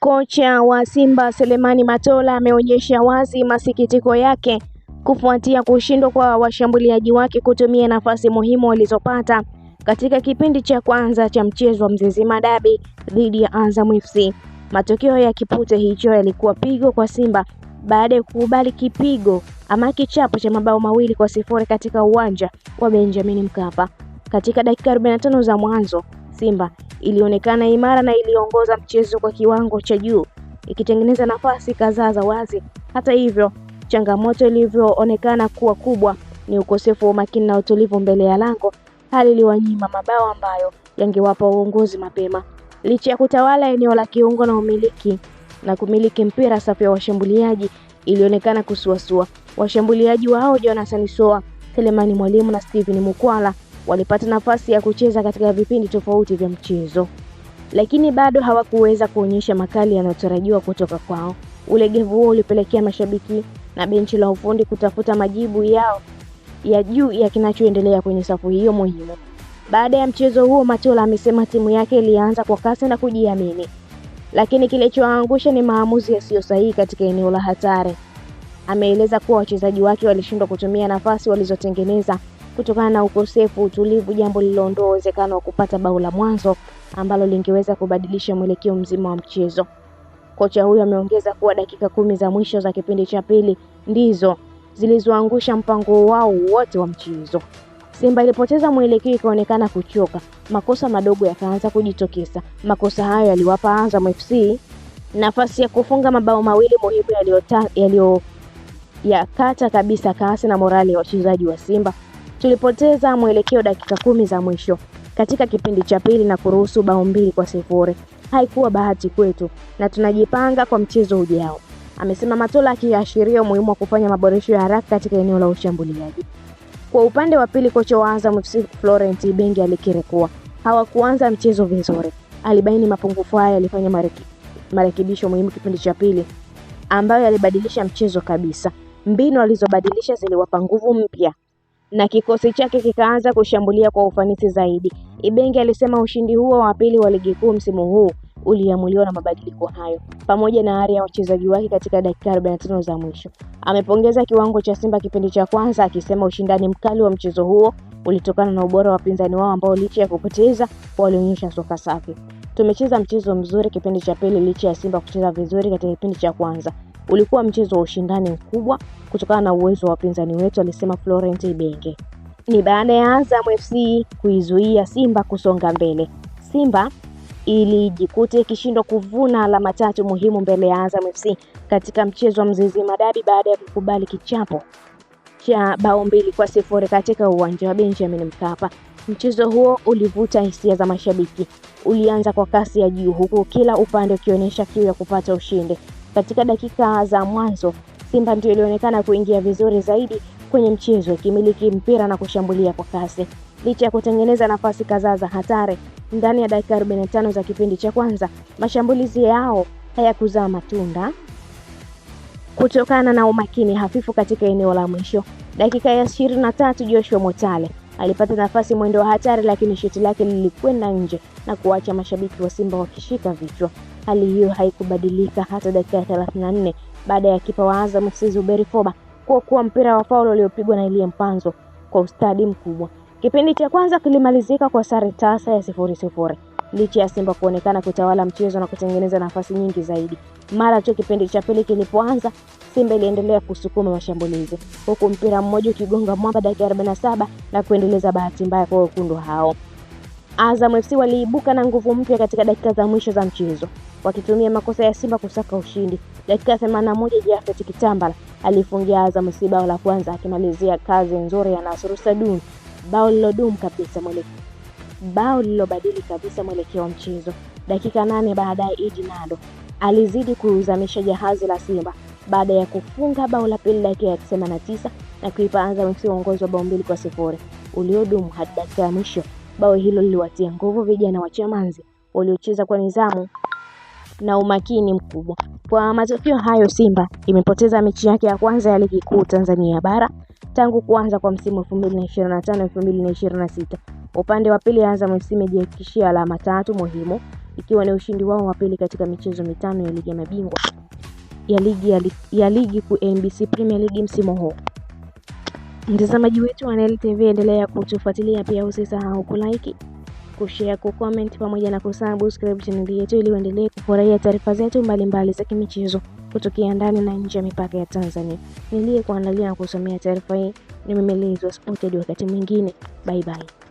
Kocha wa Simba Selemani Matola ameonyesha wazi masikitiko yake kufuatia kushindwa kwa washambuliaji wake kutumia nafasi muhimu walizopata katika kipindi cha kwanza cha mchezo wa Mzizima Derby dhidi ya Azam FC. Matokeo ya kipute hicho yalikuwa pigo kwa Simba baada ya kukubali kipigo ama kichapo cha mabao 2-0 katika uwanja wa Benjamin Mkapa. Katika dakika 45 za mwanzo, Simba ilionekana imara na iliongoza mchezo kwa kiwango cha juu, ikitengeneza nafasi kadhaa za wazi. Hata hivyo, changamoto ilivyoonekana kuwa kubwa ni ukosefu wa umakini na utulivu mbele ya lango, hali iliwanyima mabao ambayo yangewapa uongozi mapema. Licha ya kutawala eneo la kiungo na kumiliki mpira, safu ya washambuliaji ilionekana kusuasua. Washambuliaji wao Jonathan Soa, Selemani Mwalimu na Steven Mukwala walipata nafasi ya kucheza katika vipindi tofauti vya mchezo, lakini bado hawakuweza kuonyesha makali yanayotarajiwa kutoka kwao. Ulegevu huo ulipelekea mashabiki na benchi la ufundi kutafuta majibu yao ya juu ya kinachoendelea kwenye safu hiyo muhimu. Baada ya mchezo huo, Matola amesema timu yake ilianza kwa kasi na kujiamini, lakini kilichoangusha ni maamuzi yasiyo sahihi katika eneo la hatari. Ameeleza kuwa wachezaji wake walishindwa kutumia nafasi walizotengeneza kutokana na ukosefu utulivu, jambo lililoondoa uwezekano wa kupata bao la mwanzo ambalo lingeweza kubadilisha mwelekeo mzima wa mchezo. Kocha huyo ameongeza kuwa dakika 10 za mwisho za kipindi cha pili ndizo zilizoangusha mpango wao wote wa mchezo. Simba ilipoteza mwelekeo, ikaonekana kuchoka, makosa madogo yakaanza kujitokeza. Makosa hayo yaliwapa Azam FC nafasi ya kufunga mabao 2 muhimu yaliyokata kabisa kasi na morali ya wachezaji wa Simba. Tulipoteza mwelekeo dakika 10 za mwisho katika kipindi cha pili na kuruhusu bao 2-0. Haikuwa bahati kwetu na tunajipanga kwa mchezo ujao, amesema Matola, akiashiria umuhimu wa kufanya maboresho ya haraka katika eneo la ushambuliaji. Kwa upande wa pili, kocha wa Azam FC Florent Ibenge alikiri kuwa hawakuanza mchezo vizuri. Alibaini mapungufu haya, alifanya marekebisho muhimu kipindi cha pili ambayo yalibadilisha mchezo kabisa. Mbinu alizobadilisha ziliwapa nguvu mpya na kikosi chake kikaanza kushambulia kwa ufanisi zaidi. Ibenge alisema ushindi huo wa pili wa ligi kuu msimu huu uliamuliwa na mabadiliko hayo pamoja na ari ya wachezaji wake katika dakika 45 za mwisho. Amepongeza kiwango cha Simba kipindi cha kwanza, akisema ushindani mkali wa mchezo huo ulitokana na ubora wa wapinzani wao ambao licha ya kupoteza walionyesha soka safi. Tumecheza mchezo mzuri kipindi cha pili licha ya Simba kucheza vizuri katika kipindi cha kwanza. Ulikuwa mchezo wa ushindani mkubwa kutokana na uwezo wa wapinzani wetu, alisema Florent Ibenge. Ni baada ya Azam FC kuizuia Simba kusonga mbele, Simba ilijikuta ikishindwa kuvuna alama 3 muhimu mbele ya Azam FC katika mchezo wa Mzizima Derby baada ya kukubali kichapo cha bao 2-0 katika uwanja wa Benjamin Mkapa. Mchezo huo ulivuta hisia za mashabiki. Ulianza kwa kasi ya juu, huku kila upande ukionyesha kiu ya kupata ushindi. Katika dakika za mwanzo, Simba ndio ilionekana kuingia vizuri zaidi kwenye mchezo, ikimiliki mpira na kushambulia kwa kasi. Licha ya kutengeneza nafasi kadhaa za hatari ndani ya dakika 45 za kipindi cha kwanza, mashambulizi yao hayakuzaa matunda kutokana na umakini hafifu katika eneo la mwisho. Dakika ya 23, Joshua Mutale alipata nafasi mwendo wa hatari, lakini shuti lake lilikwenda nje na kuacha mashabiki wa Simba wakishika vichwa. Hali hiyo haikubadilika hata dakika ya 34 baada ya kipa wa Azam FC Zuberi Foba kuokoa mpira wa faulu uliopigwa na Elie Mpanzo kwa ustadi mkubwa. Kipindi cha kwanza kilimalizika kwa sare tasa ya 0-0. Licha ya Simba kuonekana kutawala mchezo na kutengeneza nafasi nyingi zaidi, mara tu kipindi cha pili kilipoanza, Simba iliendelea kusukuma mashambulizi, huku mpira mmoja ukigonga mwamba dakika 47 na kuendeleza bahati mbaya kwa wekundu hao. Azam FC waliibuka na nguvu mpya katika dakika za mwisho za mchezo, wakitumia makosa ya Simba kusaka ushindi. Dakika 81, Jafet Kitambala alifungia Azam FC bao la kwanza, akimalizia kazi nzuri ya Nasru Sadoun, bao lilobadili kabisa mwelekeo wa mchezo. Dakika 8 baadaye, Idi Nado alizidi kuuzamisha jahazi la Simba baada ya kufunga bao la pili dakika ya 89 na kuipa Azam FC uongozi wa bao 2-0 uliodumu hadi dakika ya mwisho. Bao hilo liliwatia nguvu vijana wa Chamazi waliocheza kwa nidhamu na umakini mkubwa. Kwa matokeo hayo, Simba imepoteza mechi yake ya kwanza ya ligi kuu Tanzania bara tangu kuanza kwa msimu 2025-2026. Upande wa pili, Azam FC imejihakikishia alama 3 muhimu ikiwa ni ushindi wao wa pili katika michezo mitano ya ligi ya mabingwa ya ligi kuu NBC Premier League msimu huu. Mtazamaji wetu wa Nile TV, endelea kutufuatilia, pia usisahau kulike, kushare, kucomment pamoja na kusubscribe channel yetu ili uendelee kufurahia taarifa zetu mbalimbali za kimichezo kutokea ndani na nje ya mipaka ya Tanzania. Niliyekuandalia na kusomea taarifa hii ni mimi Liz wa Sport. Wakati mwingine, bye bye.